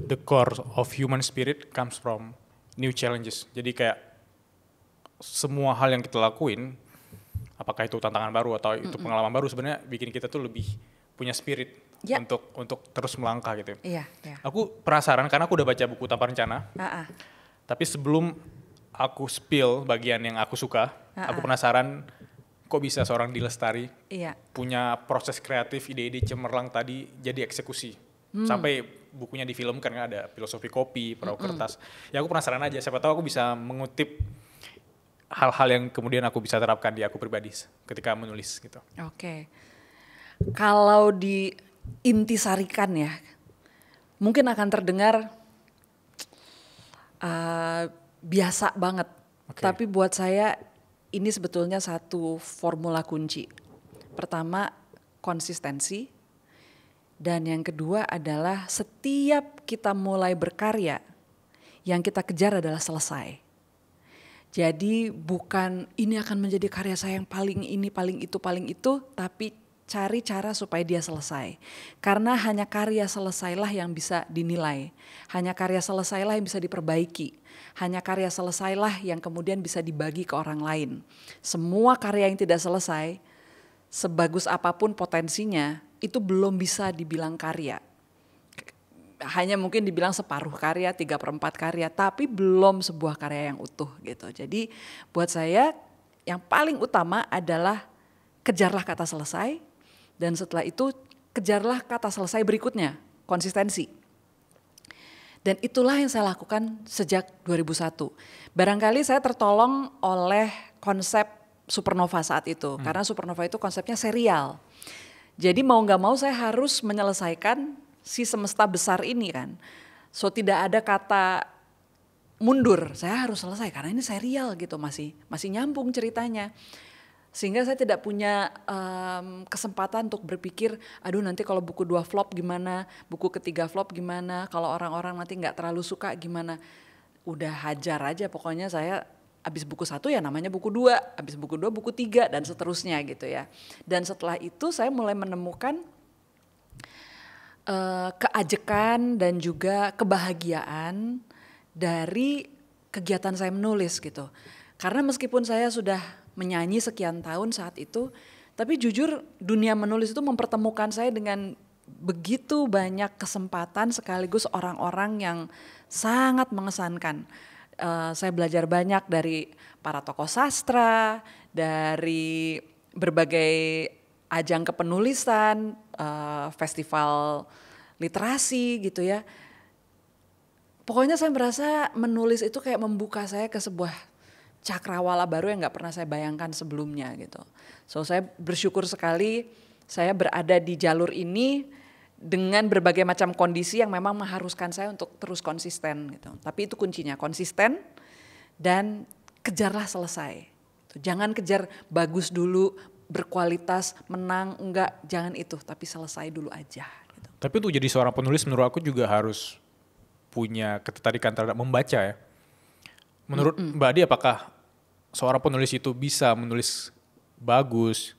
the core of human spirit comes from new challenges. Jadi kayak semua hal yang kita lakuin, apakah itu tantangan baru atau itu pengalaman baru, sebenarnya bikin kita tuh lebih punya spirit untuk terus melangkah gitu. Aku penasaran karena aku udah baca buku Tanpa Rencana. Tapi sebelum aku spill bagian yang aku suka, aku penasaran kok bisa seorang Dee Lestari punya proses kreatif, ide-ide cemerlang tadi jadi eksekusi. Sampai bukunya difilmkan, kan ada Filosofi Kopi, Perahu Kertas. Ya aku penasaran aja, siapa tahu aku bisa mengutip hal-hal yang kemudian aku bisa terapkan di aku pribadi ketika menulis gitu. Oke. Kalau diintisarikan ya, mungkin akan terdengar biasa banget. Tapi buat saya ini sebetulnya satu formula kunci. Pertama, konsistensi. Dan yang kedua adalah setiap kita mulai berkarya, yang kita kejar adalah selesai. Jadi bukan ini akan menjadi karya saya yang paling ini, paling itu, tapi cari cara supaya dia selesai. Karena hanya karya selesailah yang bisa dinilai. Hanya karya selesailah yang bisa diperbaiki. Hanya karya selesailah yang kemudian bisa dibagi ke orang lain. Semua karya yang tidak selesai, sebagus apapun potensinya, itu belum bisa dibilang karya. Hanya mungkin dibilang separuh karya, 3/4 karya, tapi belum sebuah karya yang utuh gitu. Jadi buat saya yang paling utama adalah kejarlah kata selesai, dan setelah itu kejarlah kata selesai berikutnya, konsistensi. Dan itulah yang saya lakukan sejak 2001. Barangkali saya tertolong oleh konsep Supernova saat itu, karena Supernova itu konsepnya serial. Jadi mau gak mau saya harus menyelesaikan si semesta besar ini kan. So tidak ada kata mundur, saya harus selesai karena ini serial gitu, masih nyambung ceritanya. Sehingga saya tidak punya kesempatan untuk berpikir, aduh nanti kalau buku 2 flop gimana, buku ketiga flop gimana, kalau orang-orang nanti gak terlalu suka gimana. Udah hajar aja, pokoknya saya habis buku 1 ya namanya buku 2, habis buku 2 buku 3 dan seterusnya gitu ya. Dan setelah itu saya mulai menemukan keajekan dan juga kebahagiaan dari kegiatan saya menulis gitu. Karena meskipun saya sudah menyanyi sekian tahun saat itu, tapi jujur dunia menulis itu mempertemukan saya dengan begitu banyak kesempatan sekaligus orang-orang yang sangat mengesankan. Saya belajar banyak dari para tokoh sastra, dari berbagai ajang kepenulisan, festival literasi gitu ya. Pokoknya saya merasa menulis itu kayak membuka saya ke sebuah cakrawala baru yang gak pernah saya bayangkan sebelumnya gitu. So saya bersyukur sekali saya berada di jalur ini dengan berbagai macam kondisi yang memang mengharuskan saya untuk terus konsisten gitu. Tapi itu kuncinya, konsisten dan kejarlah selesai. Jangan kejar bagus dulu, berkualitas, menang, enggak, jangan itu, tapi selesai dulu aja. Gitu. Tapi untuk jadi seorang penulis menurut aku juga harus punya ketertarikan terhadap membaca ya. Menurut Mbak Adi, apakah seorang penulis itu bisa menulis bagus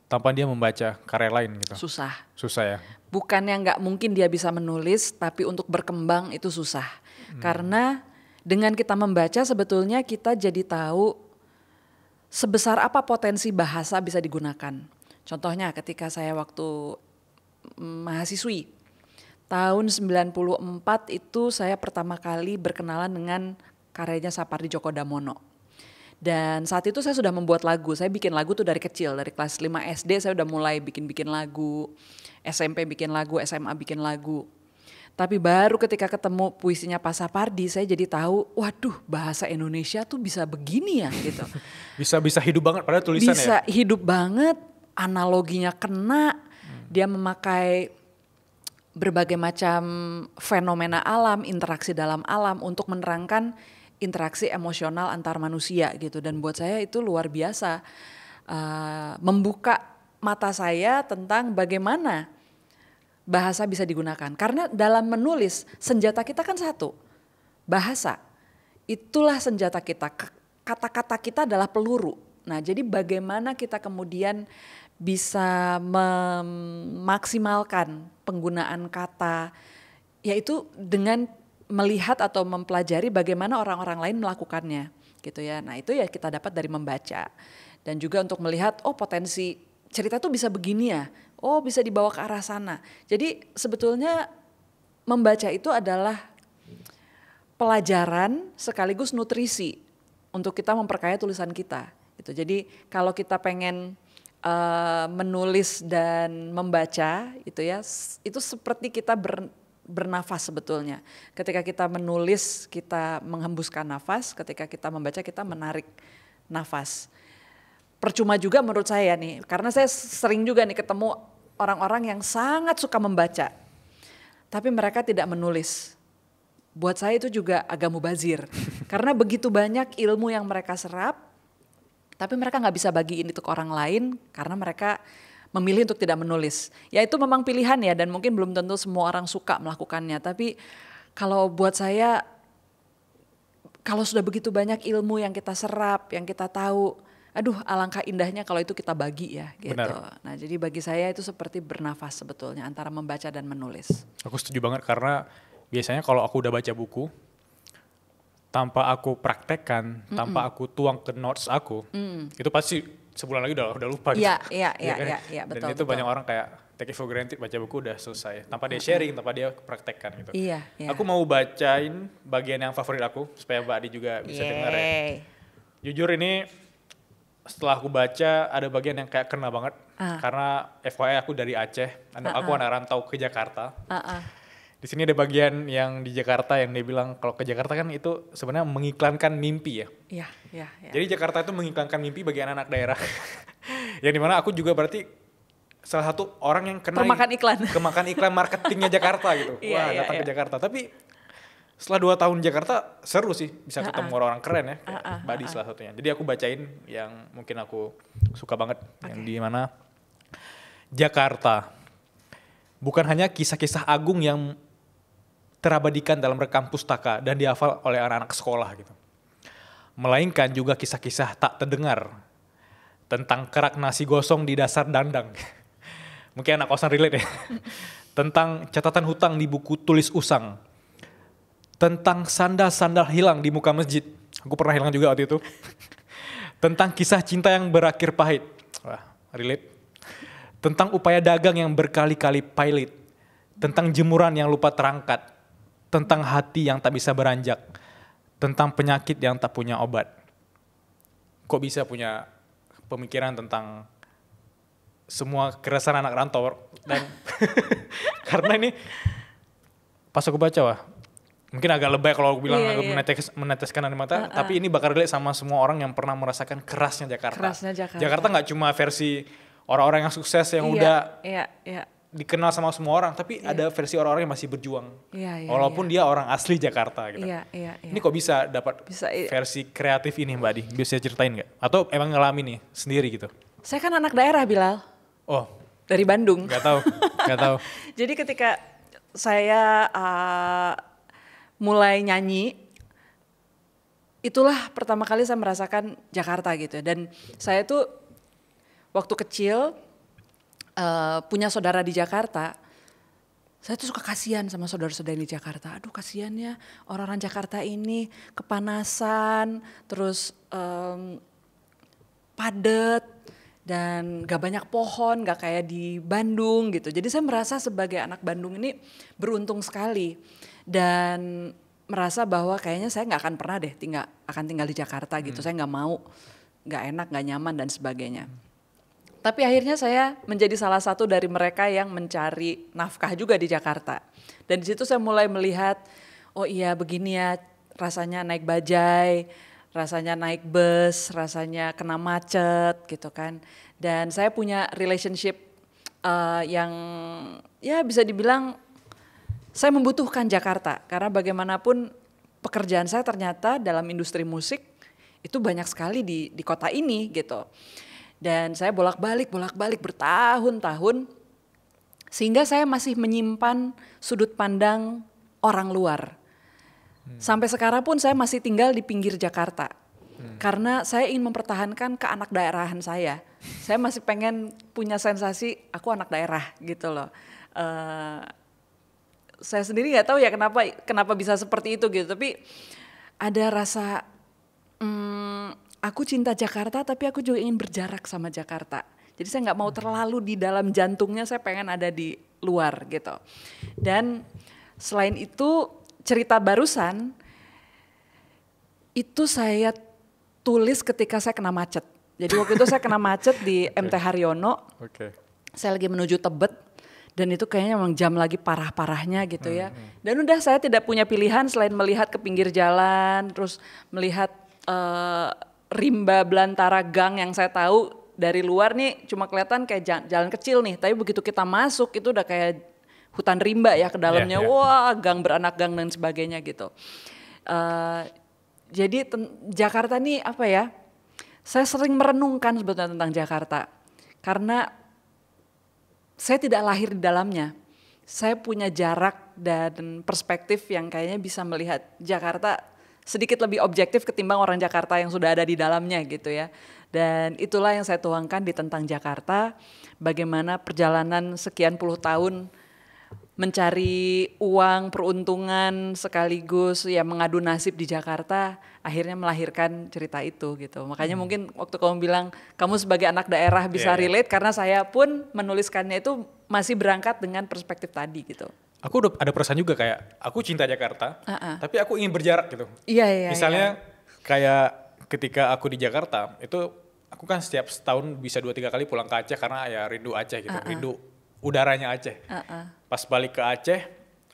tanpa dia membaca karya lain gitu? Susah ya? Bukannya nggak mungkin dia bisa menulis, tapi untuk berkembang itu susah. Karena dengan kita membaca sebetulnya kita jadi tahu sebesar apa potensi bahasa bisa digunakan. Contohnya ketika saya waktu mahasiswi, tahun 94 itu saya pertama kali berkenalan dengan karyanya Sapardi Djoko Damono. Dan saat itu saya sudah membuat lagu, saya bikin lagu tuh dari kecil, dari kelas 5 SD saya udah mulai bikin lagu, SMP bikin lagu, SMA bikin lagu. Tapi baru ketika ketemu puisinya Pak Sapardi saya jadi tahu, waduh bahasa Indonesia tuh bisa begini ya gitu. Bisa hidup banget padahal tulisannya. Bisa hidup banget, analoginya kena, dia memakai berbagai macam fenomena alam, interaksi dalam alam untuk menerangkan interaksi emosional antar manusia gitu. Dan buat saya itu luar biasa, membuka mata saya tentang bagaimana bahasa bisa digunakan. Karena dalam menulis senjata kita kan satu, bahasa. Itulah senjata kita, kata-kata kita adalah peluru. Nah jadi bagaimana kita kemudian bisa memaksimalkan penggunaan kata yaitu dengan melihat atau mempelajari bagaimana orang-orang lain melakukannya gitu ya. Nah itu ya kita dapat dari membaca. Dan juga untuk melihat, oh potensi cerita tuh bisa begini ya, oh bisa dibawa ke arah sana. Jadi sebetulnya membaca itu adalah pelajaran sekaligus nutrisi untuk kita memperkaya tulisan kita. Gitu. Jadi kalau kita pengen menulis dan membaca itu ya, itu seperti kita bernafas sebetulnya. Ketika kita menulis, kita menghembuskan nafas. Ketika kita membaca, kita menarik nafas. Percuma juga menurut saya nih, karena saya sering juga nih ketemu orang-orang yang sangat suka membaca, tapi mereka tidak menulis. Buat saya itu juga agak mubazir, karena begitu banyak ilmu yang mereka serap, tapi mereka nggak bisa bagiin itu ke orang lain, karena mereka memilih untuk tidak menulis. Ya itu memang pilihan ya, dan mungkin belum tentu semua orang suka melakukannya. Tapi kalau buat saya, kalau sudah begitu banyak ilmu yang kita serap, yang kita tahu, aduh alangkah indahnya kalau itu kita bagi ya gitu. Benar. Nah jadi bagi saya itu seperti bernafas sebetulnya antara membaca dan menulis. Aku setuju banget karena biasanya kalau aku udah baca buku, tanpa aku praktekkan, tanpa aku tuang ke notes aku, itu pasti sebulan lagi udah lupa gitu. Iya, Dan betul. itu banyak orang kayak take it for granted, baca buku udah selesai. Tanpa dia sharing, tanpa dia praktekkan gitu. Iya. Aku mau bacain bagian yang favorit aku, supaya Mbak Adi juga bisa dengar ya. Jujur ini, setelah aku baca ada bagian yang kayak kena banget. Karena FYI aku dari Aceh, aku anak rantau ke Jakarta. Di sini ada bagian yang di Jakarta yang dia bilang kalau ke Jakarta kan itu sebenarnya mengiklankan mimpi ya. Iya. Jadi Jakarta itu mengiklankan mimpi bagi anak-anak daerah. Yang dimana aku juga berarti salah satu orang yang kena kemakan iklan marketingnya Jakarta gitu. Wah datang ke Jakarta. Tapi setelah 2 tahun di Jakarta seru sih, bisa ketemu orang-orang keren ya. Badi salah satunya. Jadi aku bacain yang mungkin aku suka banget. Yang di mana Jakarta bukan hanya kisah-kisah agung yang terabadikan dalam rekam pustaka dan dihafal oleh anak-anak sekolah gitu. Melainkan juga kisah-kisah tak terdengar tentang kerak nasi gosong di dasar dandang. Mungkin anak kosan relate ya. Tentang catatan hutang di buku tulis usang. Tentang sandal-sandal hilang di muka masjid. Aku pernah hilang juga waktu itu. Tentang kisah cinta yang berakhir pahit. Wah, relate. Tentang upaya dagang yang berkali-kali pailit. Tentang jemuran yang lupa terangkat. Tentang hati yang tak bisa beranjak. Tentang penyakit yang tak punya obat. Kok bisa punya pemikiran tentang semua keresahan anak rantau? Dan karena ini pas aku baca, wah mungkin agak lebay kalau aku bilang meneteskan air mata, tapi ini bakal relate sama semua orang yang pernah merasakan kerasnya Jakarta. Jakarta nggak cuma versi orang-orang yang sukses yang udah dikenal sama semua orang, tapi ada versi orang-orang yang masih berjuang. Walaupun dia orang asli Jakarta gitu. Ini kok bisa dapat versi kreatif ini Mbak Adi? Bisa ceritain nggak? Atau emang ngalamin nih sendiri gitu? Saya kan anak daerah Bilal. Oh. Dari Bandung. Gak tahu. Jadi ketika saya mulai nyanyi, itulah pertama kali saya merasakan Jakarta gitu. Dan saya tuh waktu kecil punya saudara di Jakarta, saya tuh suka kasihan sama saudara-saudara di Jakarta. Aduh kasihan ya orang-orang Jakarta ini kepanasan, terus padat dan gak banyak pohon, gak kayak di Bandung gitu. Jadi saya merasa sebagai anak Bandung ini beruntung sekali dan merasa bahwa kayaknya saya gak akan pernah deh tinggal di Jakarta gitu. Saya gak mau, gak enak, gak nyaman dan sebagainya. Tapi akhirnya saya menjadi salah satu dari mereka yang mencari nafkah juga di Jakarta. Dan di situ saya mulai melihat, oh iya begini ya rasanya naik bajai, rasanya naik bus, rasanya kena macet gitu kan. Dan saya punya relationship yang ya bisa dibilang saya membutuhkan Jakarta. Karena bagaimanapun pekerjaan saya ternyata dalam industri musik itu banyak sekali di kota ini gitu. Dan saya bolak-balik bertahun-tahun sehingga saya masih menyimpan sudut pandang orang luar. Sampai sekarang pun saya masih tinggal di pinggir Jakarta. Karena saya ingin mempertahankan keanak daerahan saya. Saya masih pengen punya sensasi aku anak daerah gitu loh. saya sendiri nggak tahu ya kenapa bisa seperti itu gitu. Tapi ada rasa aku cinta Jakarta tapi aku juga ingin berjarak sama Jakarta. Jadi saya nggak mau terlalu di dalam jantungnya, saya pengen ada di luar gitu. Dan selain itu cerita barusan itu saya tulis ketika saya kena macet. Jadi waktu itu saya kena macet di MT Haryono. Saya lagi menuju Tebet dan itu kayaknya memang jam lagi parah-parahnya gitu ya. Dan udah saya tidak punya pilihan selain melihat ke pinggir jalan, terus melihat rimba belantara gang yang saya tahu dari luar nih cuma kelihatan kayak jalan kecil nih. Tapi begitu kita masuk itu udah kayak hutan rimba ya ke dalamnya. Wah, gang beranak gang dan sebagainya gitu. Jadi Jakarta nih apa ya? Saya sering merenungkan sebetulnya tentang Jakarta. Karena saya tidak lahir di dalamnya. Saya punya jarak dan perspektif yang kayaknya bisa melihat Jakarta sedikit lebih objektif ketimbang orang Jakarta yang sudah ada di dalamnya gitu ya. Dan itulah yang saya tuangkan di Tentang Jakarta. Bagaimana perjalanan sekian puluh tahun mencari uang, peruntungan sekaligus ya mengadu nasib di Jakarta akhirnya melahirkan cerita itu gitu. Makanya mungkin waktu kamu bilang kamu sebagai anak daerah bisa relate karena saya pun menuliskannya itu masih berangkat dengan perspektif tadi gitu. Aku udah ada perasaan juga kayak aku cinta Jakarta, tapi aku ingin berjarak gitu. Iya. Misalnya kayak ketika aku di Jakarta itu aku kan setiap setahun bisa 2-3 kali pulang ke Aceh karena ya rindu Aceh gitu, rindu udaranya Aceh. Pas balik ke Aceh,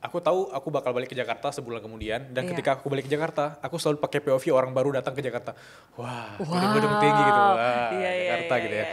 aku tahu aku bakal balik ke Jakarta sebulan kemudian dan ketika aku balik ke Jakarta, aku selalu pakai POV orang baru datang ke Jakarta. Wah, gedung-gedung tinggi gitu, wah Jakarta gitu ya.